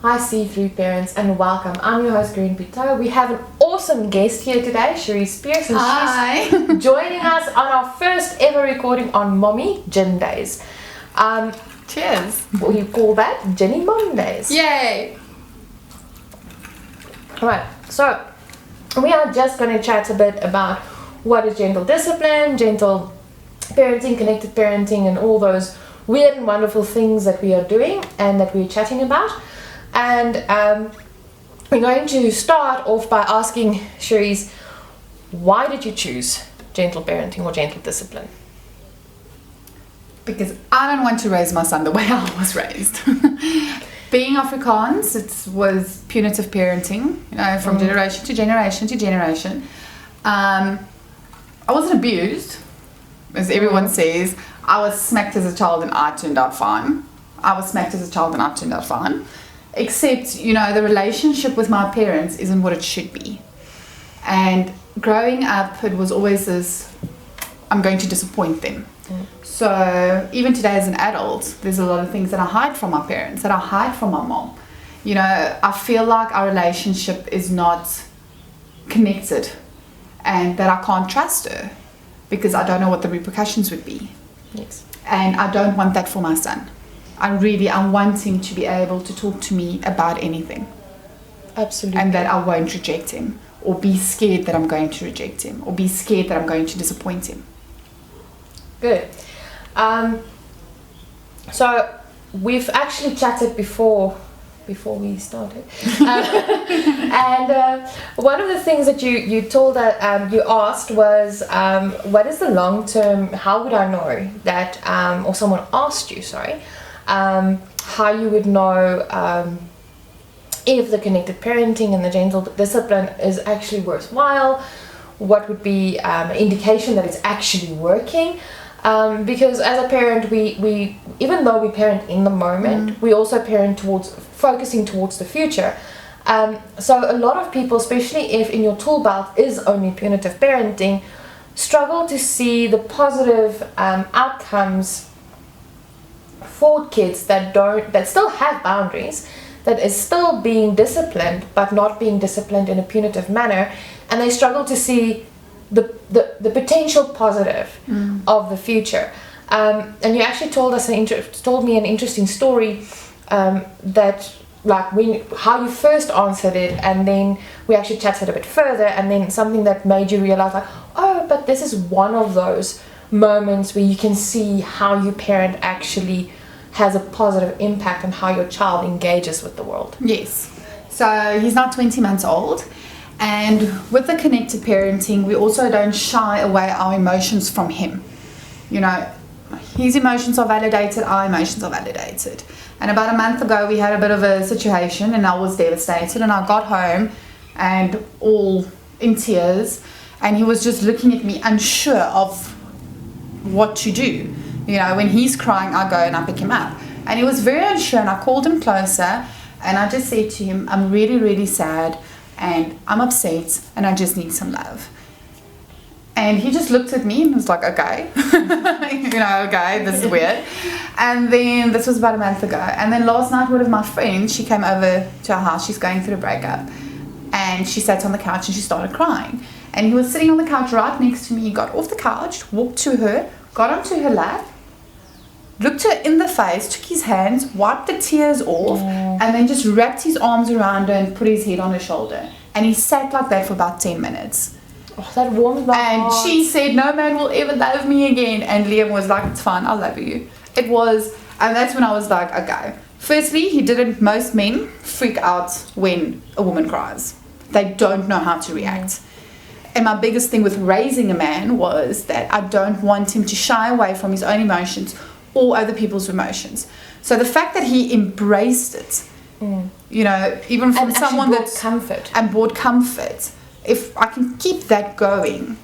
Hi see-through parents, and welcome. I'm your host Karien Pitout. We have an awesome guest here today, Cherise Pierce, and she's joining us on our first ever recording on Mommy Gin Days. Cheers. What do you call that? Ginny Momdays. Yay! Alright, so we are just going to chat a bit about what is gentle discipline, gentle parenting, connected parenting, and all those weird and wonderful things that we are doing and that we're chatting about. And we're going to start off by asking Cherise, why did you choose gentle parenting or gentle discipline? Because I don't want to raise my son the way I was raised. Being Afrikaans, it was punitive parenting, from generation to generation to generation. I wasn't abused, as everyone says. I was smacked as a child and I turned out fine. Except, the relationship with my parents isn't what it should be. And growing up, it was always this, I'm going to disappoint them. So even today as an adult, there's a lot of things that I hide from my parents, that I hide from my mom. I feel like our relationship is not connected and that I can't trust her because I don't know what the repercussions would be. Yes. And I don't want that for my son. I want him to be able to talk to me about anything. Absolutely. And that I won't reject him or be scared that I'm going to reject him or be scared that I'm going to disappoint him. Good. So we've actually chatted before we started, and one of the things that you told that you asked was, what is the long term? How would I know that? Or someone asked you, sorry, how you would know if the connected parenting and the gentle discipline is actually worthwhile. What would be an indication that it's actually working? Because as a parent, we even though we parent in the moment, we also parent focusing towards the future. So a lot of people, especially if in your tool belt is only punitive parenting, struggle to see the positive outcomes for kids that still have boundaries, that is still being disciplined but not being disciplined in a punitive manner, and they struggle to see the potential positive of the future. And you actually told me an interesting story that how you first answered it, and then we actually chatted a bit further, and then something that made you realize but this is one of those moments where you can see how your parent actually has a positive impact on how your child engages with the world. Yes. So he's now 20 months old. And with the connected parenting, we also don't shy away our emotions from him. His emotions are validated, our emotions are validated. And about a month ago, we had a bit of a situation and I was devastated. And I got home and all in tears. And he was just looking at me unsure of what to do. When he's crying, I go and I pick him up. And he was very unsure, and I called him closer. And I just said to him, I'm really, really sad. And I'm upset and I just need some love. And he just looked at me and was like, okay. Okay, this is weird. And then this was about a month ago. And then last night, one of my friends, she came over to our house. She's going through a breakup. And she sat on the couch and she started crying. And he was sitting on the couch right next to me. He got off the couch, walked to her, got onto her lap, looked her in the face, took his hands, wiped the tears off, and then just wrapped his arms around her and put his head on her shoulder. And he sat like that for about 10 minutes. Oh, that warmed my heart. And she said, no man will ever love me again. And Liam was like, it's fine, I'll love you. It was, and that's when I was like, okay. Firstly, most men freak out when a woman cries. They don't know how to react. And my biggest thing with raising a man was that I don't want him to shy away from his own emotions or other people's emotions. So the fact that he embraced it, even from someone that's brought comfort, if I can keep that going,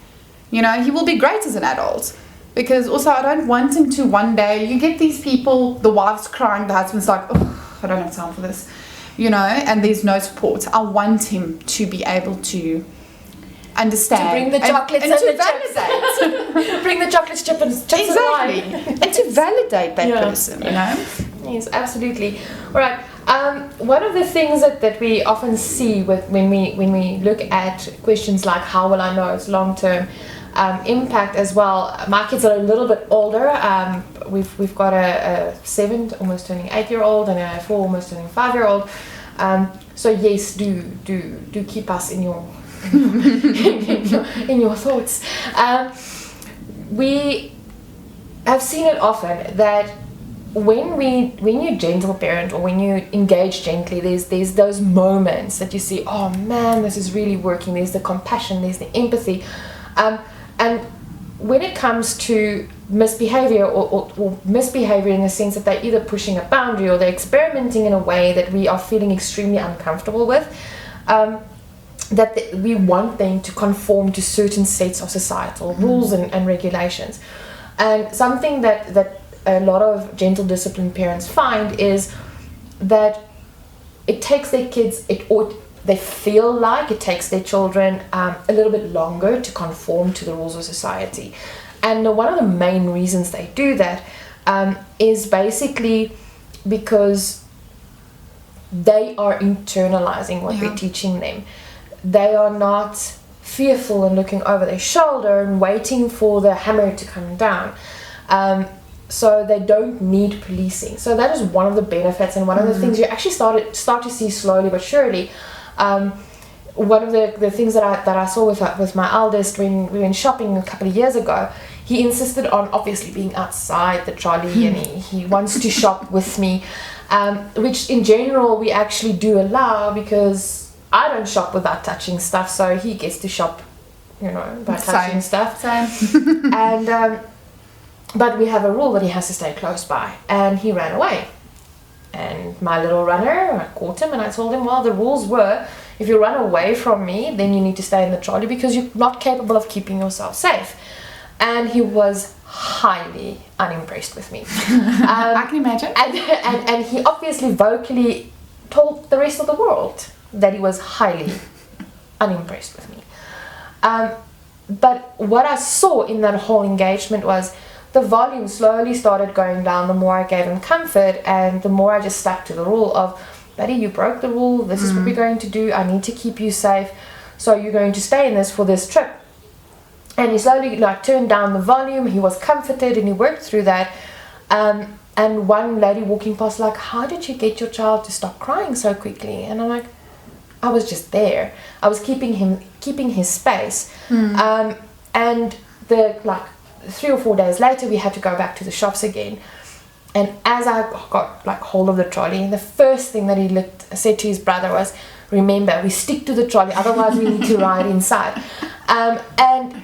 he will be great as an adult. Because also I don't want him to one day, you get these people, the wife's crying, the husband's like, oh, I don't have time for this, and there's no support. I want him to be able to understand, to bring the chocolates and to validate. Bring the chocolates, chips exactly, and to validate that person. Yes, absolutely. All right. One of the things that we often see when we look at questions like how will I know it's long-term impact as well. My kids are a little bit older. We've got a 7 almost turning 8-year-old and a 4 almost turning 5-year-old. So yes, do keep us in your in your thoughts. We have seen it often that when you gentle parent or when you engage gently, there's those moments that you see, oh man, this is really working. There's the compassion, there's the empathy, and when it comes to misbehavior or misbehavior in the sense that they're either pushing a boundary or they're experimenting in a way that we are feeling extremely uncomfortable with, we want them to conform to certain sets of societal rules and regulations. And something that a lot of gentle disciplined parents find is that it takes their kids, they feel like it takes their children a little bit longer to conform to the rules of society. And one of the main reasons they do that is basically because they are internalizing what we're teaching them. They are not fearful and looking over their shoulder and waiting for the hammer to come down. So they don't need policing. So that is one of the benefits and one of the things you actually start to see slowly but surely. One of the things that I saw with my eldest when we went shopping a couple of years ago, he insisted on obviously being outside the trolley and he wants to shop with me, which in general we actually do allow because I don't shop without touching stuff, so he gets to shop, by touching stuff. Same. And but we have a rule that he has to stay close by, and he ran away. And my little runner, I caught him and I told him, well, the rules were, if you run away from me, then you need to stay in the trolley because you're not capable of keeping yourself safe. And he was highly unimpressed with me. I can imagine. And he obviously vocally told the rest of the world that he was highly unimpressed with me. But what I saw in that whole engagement was the volume slowly started going down the more I gave him comfort and the more I just stuck to the rule of, buddy, you broke the rule, this is what we're going to do, I need to keep you safe, so you're going to stay in this for this trip. And he slowly turned down the volume, he was comforted and he worked through that. And one lady walking past like, how did you get your child to stop crying so quickly? And I'm like, I was just there. I was keeping his space. And 3 or 4 days later, we had to go back to the shops again. And as I got hold of the trolley, the first thing that he said to his brother was, remember, we stick to the trolley, otherwise we need to ride inside. And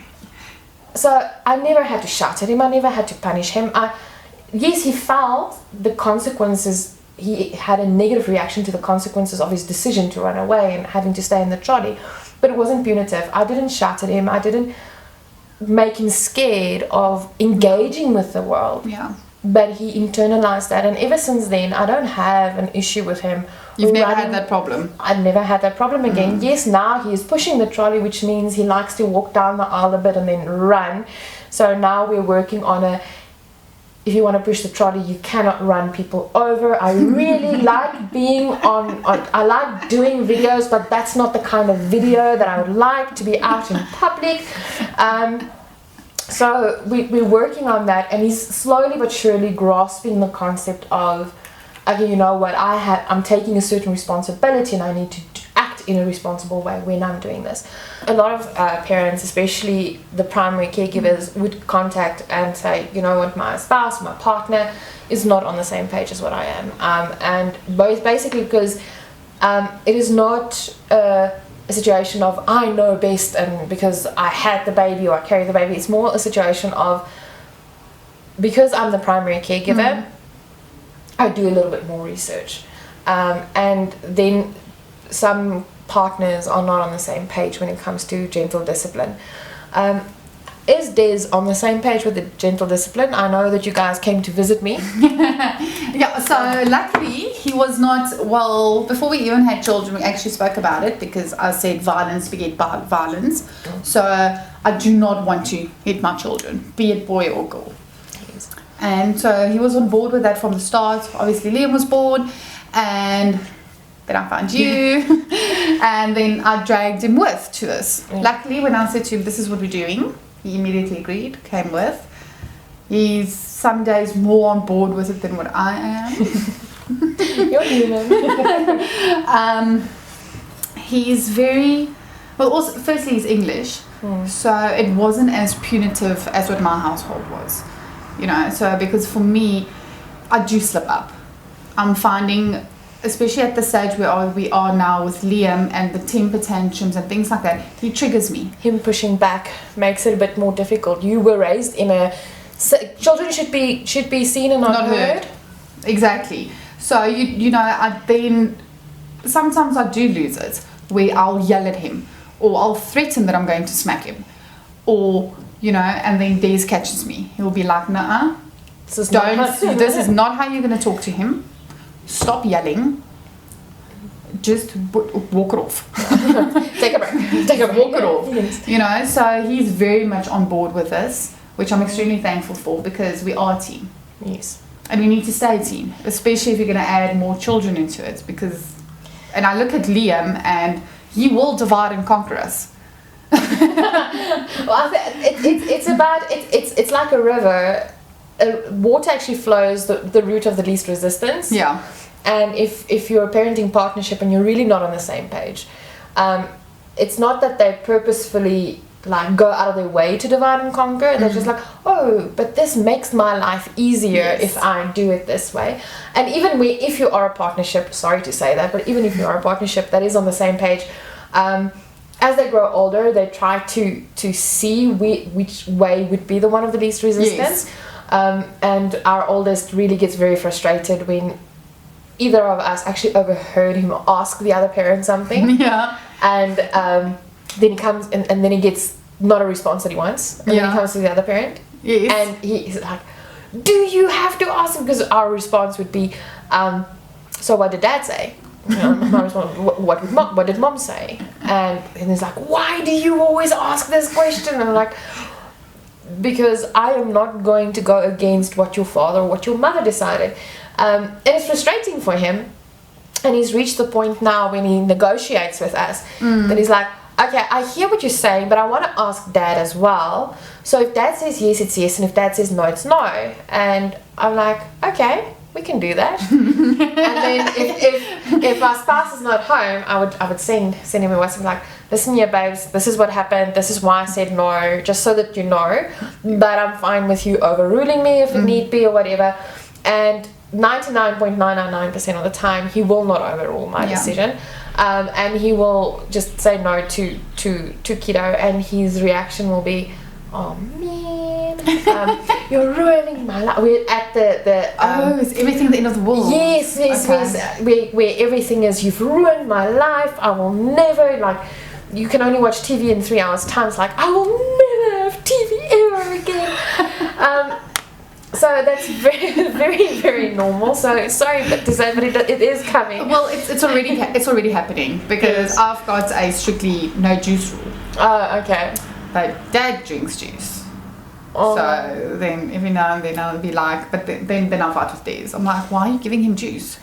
so I never had to shout at him, I never had to punish him. Yes, he felt the consequences, he had a negative reaction to the consequences of his decision to run away and having to stay in the trolley, but it wasn't punitive. I didn't shout at him, I didn't make him scared of engaging with the world. But he internalized that, and ever since then I don't have an issue with him. You've never had that problem? I've never had that problem again. Yes, now he is pushing the trolley, which means he likes to walk down the aisle a bit and then run. So now we're working on if you want to push the trolley, you cannot run people over. I really like being I like doing videos, but that's not the kind of video that I would like to be out in public. So we're working on that, and he's slowly but surely grasping the concept of, okay, you know what, I'm taking a certain responsibility and I need to act in a responsible way when I'm doing this. A lot of parents, especially the primary caregivers, would contact and say, you know what, my spouse, my partner is not on the same page as what I am. And basically because it is not a situation of I know best and because I had the baby or I carry the baby. It's more a situation of, because I'm the primary caregiver, I do a little bit more research, and then some partners are not on the same page when it comes to gentle discipline. Is Des on the same page with the gentle discipline? I know that you guys came to visit me. Yeah, so luckily he was not, well, before we even had children, we actually spoke about it because I said violence beget violence. So I do not want to hit my children, be it boy or girl. And so he was on board with that from the start. Obviously Liam was born, And then I found you. And then I dragged him to this. Yeah. Luckily, when I said to him, this is what we're doing, he immediately agreed, came with. He's some days more on board with it than what I am. You're human. He's very, well, also, firstly, he's English. So it wasn't as punitive as what my household was. You know, so because for me, I do slip up. I'm finding, especially at the stage where we are now with Liam and the temper tantrums and things like that, he triggers me. Him pushing back makes it a bit more difficult. You were raised in a... children should be seen and not heard. Exactly. So, you know, sometimes I do lose it, where I'll yell at him, or I'll threaten that I'm going to smack him, or, you know, and then Des catches me. He'll be like, "Nuh-uh, this is not how you're going to talk to him. Stop yelling. Just walk it off." Take a break. Walk it off. Yes. You know, so he's very much on board with this, which I'm extremely thankful for, because we are a team. Yes. And we need to stay a team, especially if you're going to add more children into it, because... And I look at Liam, and he will divide and conquer us. Well, it's like a river. Water actually flows the route of the least resistance. Yeah. And if you're a parenting partnership and you're really not on the same page, it's not that they purposefully like go out of their way to divide and conquer. They're just like, oh, but this makes my life easier if I do it this way. And even if you are a partnership, sorry to say that, but even if you are a partnership that is on the same page, as they grow older, they try to see which way would be the one of the least resistance. Yes. And our oldest really gets very frustrated when either of us actually overheard him ask the other parent something. Yeah. And then he comes and then he gets not a response that he wants. And then he comes to the other parent. Yes. And he's like, do you have to ask him? Because our response would be, so what did Dad say? You know, my response, what did Mom say? And he's like, why do you always ask this question? And I'm like, because I am not going to go against what your father or what your mother decided. And it's frustrating for him. And he's reached the point now when he negotiates with us that he's like, okay, I hear what you're saying, but I want to ask Dad as well. So if Dad says yes, it's yes, and if Dad says no, it's no. And I'm like, okay, we can do that. And then if my spouse is not home, I would send him a WhatsApp like, listen here, babes, this is what happened, this is why I said no, just so that you know. But I'm fine with you overruling me if it need be or whatever. And 99.999% of the time, he will not overrule my decision. And he will just say no to Kiddo, and his reaction will be, oh man, you're ruining my life. We're at the is everything at the end of the world? Yes, where everything is, you've ruined my life, I will never, like, you can only watch TV in 3 hours time. It's like, I will never have TV ever again. So that's very, very, very normal. So sorry to say, but it is coming. Well, it's already happening, because I've got a strictly no juice rule. Oh, okay. But Dad drinks juice. Oh. So then every now and then I'll be like, but then I'll fight with Des. I'm like, why are you giving him juice?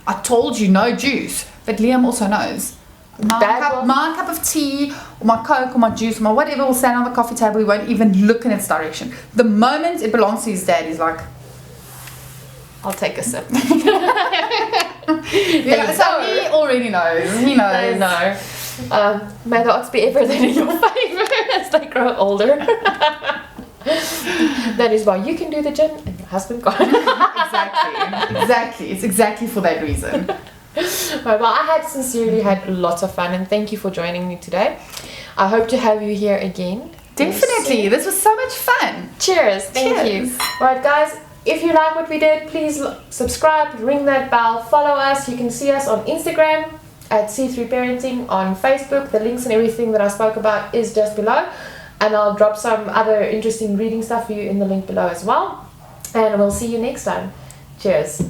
I told you no juice. But Liam also knows. My cup of tea, or my Coke, or my juice, or my whatever will stand on the coffee table. He won't even look in its direction. The moment it belongs to his dad, he's like, I'll take a sip. So he already knows. He knows. I know. May the odds be ever then in your favor as they grow older. That is why you can do the gym and your husband can't. Exactly. It's exactly for that reason. Right, well, I had sincerely had lots of fun, and thank you for joining me today. I hope to have you here again. Definitely. This was so much fun. Cheers. Thank you. Right, guys, if you like what we did, please subscribe, ring that bell, follow us. You can see us on Instagram at C3 Parenting, on Facebook. The links and everything that I spoke about is just below, and I'll drop some other interesting reading stuff for you in the link below as well. And we'll see you next time. Cheers.